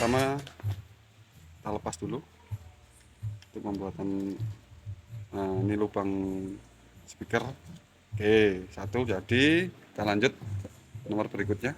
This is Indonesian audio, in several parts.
pertama kita lepas dulu untuk pembuatan. Ini lubang speaker. Oke, satu jadi. Kita lanjut nomor berikutnya.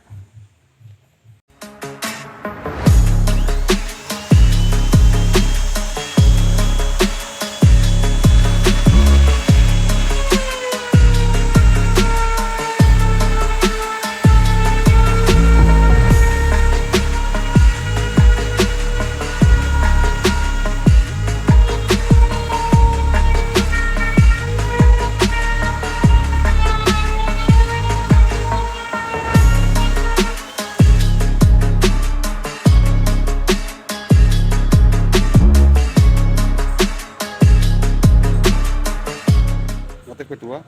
Motif kedua.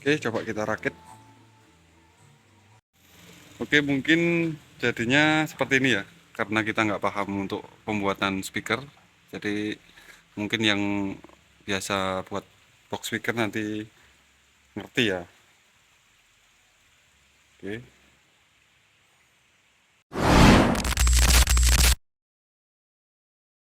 Oke, coba kita rakit. Oke, mungkin jadinya seperti ini ya, karena kita nggak paham untuk pembuatan speaker. Jadi mungkin yang biasa buat box speaker nanti ngerti ya. Oke.